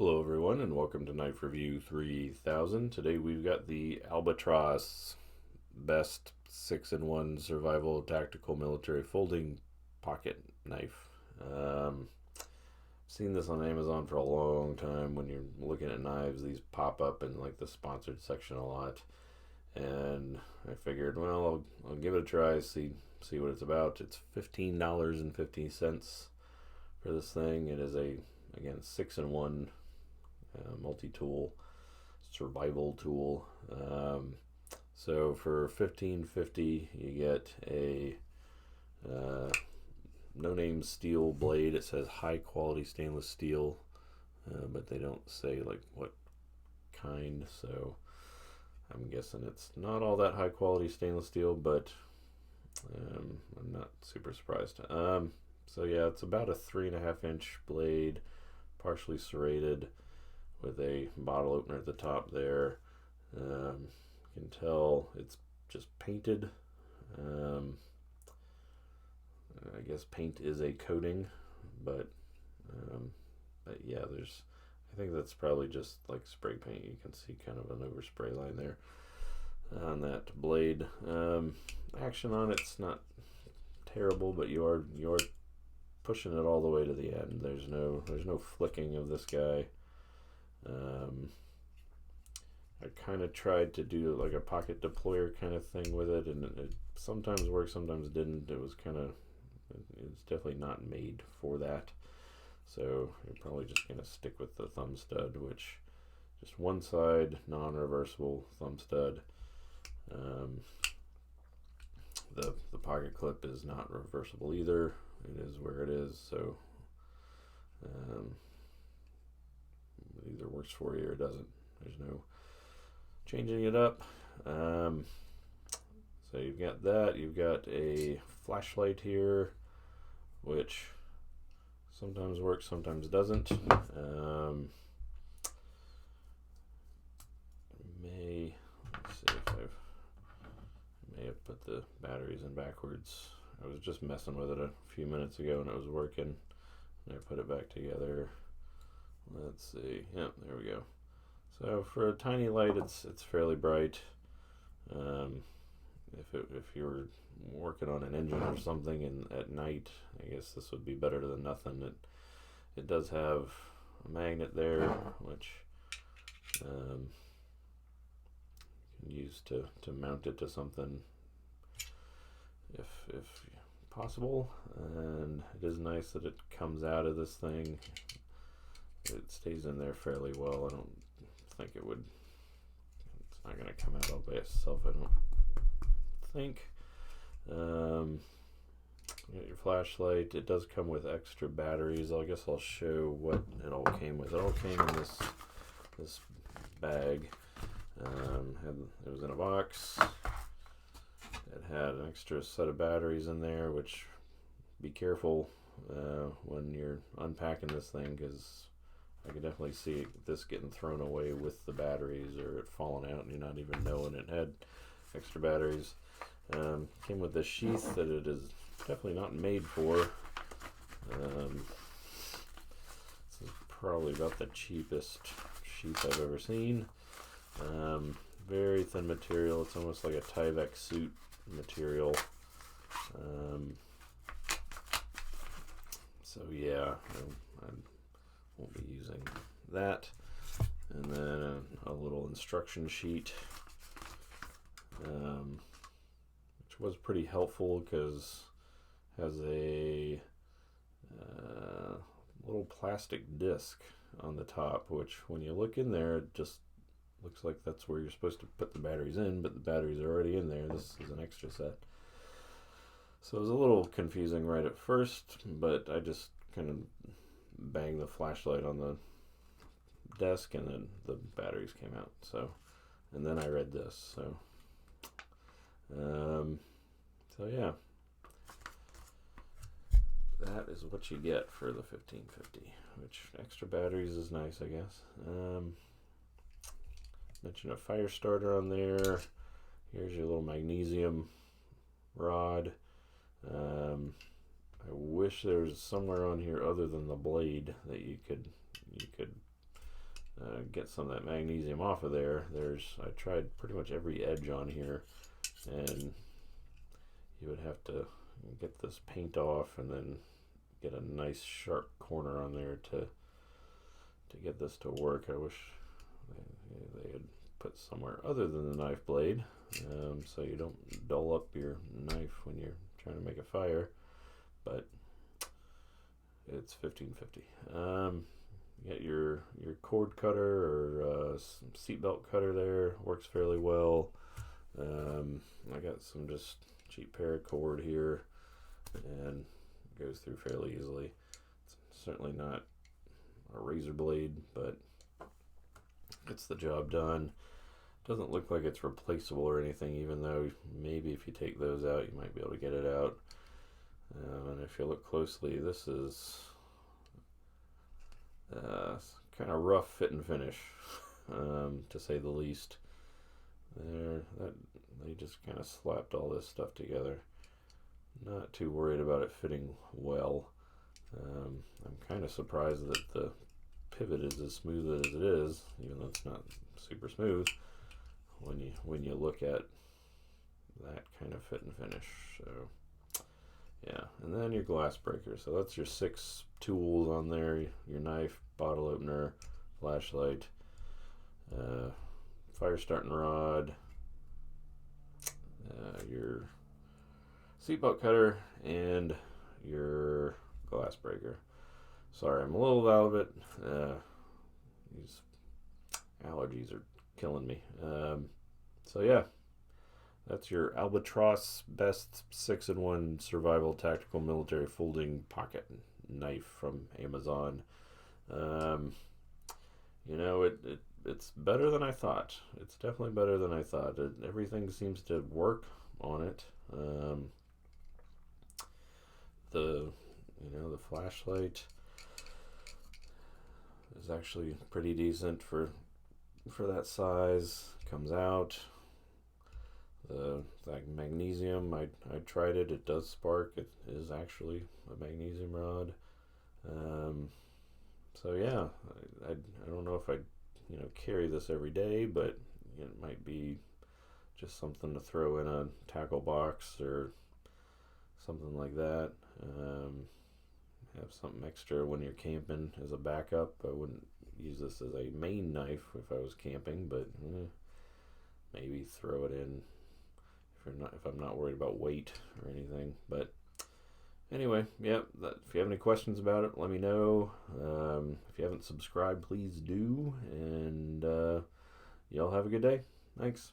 Hello everyone and welcome to Knife Review 3000. Today we've got the ALBATROSS Best 6-in-1 Survival Tactical Military Folding Pocket Knife. Seen this on Amazon for a long time. When you're looking at knives, these pop up in like the sponsored section a lot. And I figured, well, I'll give it a try, see what it's about. It's $15.50 for this thing. It is again, 6-in-1 multi-tool survival tool. So for $15.50 you get a no-name steel blade. It says high quality stainless steel, but they don't say like what kind, so I'm guessing it's not all that high quality stainless steel, but I'm not super surprised. So yeah, it's about a 3.5-inch blade, partially serrated, with a bottle opener at the top there. You can tell it's just painted. I guess paint is a coating, but yeah, I think that's probably just like spray paint. You can see kind of an overspray line there on that blade. Action on it's not terrible, but you are pushing it all the way to the end. There's no flicking of this guy. I kind of tried to do like a pocket deployer kind of thing with it, and it sometimes worked, sometimes didn't. It's definitely not made for that. So you're probably just gonna stick with the thumb stud, which just one side, non-reversible thumb stud. The pocket clip is not reversible either. It is where it is, so it either works for you or doesn't. There's no changing it up. So you've got that. You've got a flashlight here, which sometimes works, sometimes doesn't. Let's see if I may have put the batteries in backwards. I was just messing with it a few minutes ago and it was working. And I put it back together. Let's see. Yep, there we go. So for a tiny light, it's fairly bright. If you were working on an engine or something and at night, I guess this would be better than nothing. It does have a magnet there, which you can use to mount it to something if possible. And it is nice that it comes out of this thing. It stays in there fairly well. I don't think it's not going to come out all by itself, I don't think. You got your flashlight. It does come with extra batteries. I guess I'll show what it all came with. It all came in this bag. It was in a box. It had an extra set of batteries in there, which be careful when you're unpacking this thing, because I could definitely see this getting thrown away with the batteries, or it falling out and you're not even knowing it had extra batteries. Came with this sheath that it is definitely not made for. This is probably about the cheapest sheath I've ever seen. Very thin material. It's almost like a Tyvek suit material. So yeah, I won't be using that. And then a little instruction sheet, which was pretty helpful because it has a little plastic disc on the top, which when you look in there, it just looks like that's where you're supposed to put the batteries in, but the batteries are already in there. This is an extra set. So it was a little confusing right at first, but I just kind of banged the flashlight on the desk and then the batteries came out. So, and then I read this. So yeah, that is what you get for the $15.50, which extra batteries is nice, I guess. Mentioned a fire starter on there. Here's your little magnesium rod. I wish there was somewhere on here other than the blade that you could get some of that magnesium off of there. I tried pretty much every edge on here, and you would have to get this paint off and then get a nice sharp corner on there to get this to work. I wish they had put somewhere other than the knife blade, so you don't dull up your knife when you're trying to make a fire, but it's 1550. You got your cord cutter or seatbelt cutter there, works fairly well. I got some just cheap paracord here, and goes through fairly easily. It's certainly not a razor blade, but gets the job done. Doesn't look like it's replaceable or anything, even though maybe if you take those out you might be able to get it out. And if you look closely, this is kind of rough fit and finish, to say the least. They just kind of slapped all this stuff together. Not too worried about it fitting well. I'm kind of surprised that the pivot is as smooth as it is, even though it's not super smooth when you look at that kind of fit and finish. So yeah, and then your glass breaker. So that's your 6 tools on there: your knife, bottle opener, flashlight, fire starting rod, your seatbelt cutter, and your glass breaker. Sorry, I'm a little out of it. These allergies are killing me. So yeah, that's your Albatross Best 6-in-1 Survival Tactical Military Folding Pocket Knife from Amazon. You know, it's better than I thought. It's definitely better than I thought. Everything seems to work on it. The flashlight is actually pretty decent for that size. Comes out. That magnesium, I tried it. It does spark. It is actually a magnesium rod. So yeah, I don't know if I'd carry this every day, but it might be just something to throw in a tackle box or something like that. Have something extra when you're camping as a backup. I wouldn't use this as a main knife if I was camping, but maybe throw it in if I'm not worried about weight or anything. But anyway, yeah, if you have any questions about it, let me know. If you haven't subscribed, please do, and y'all have a good day. Thanks.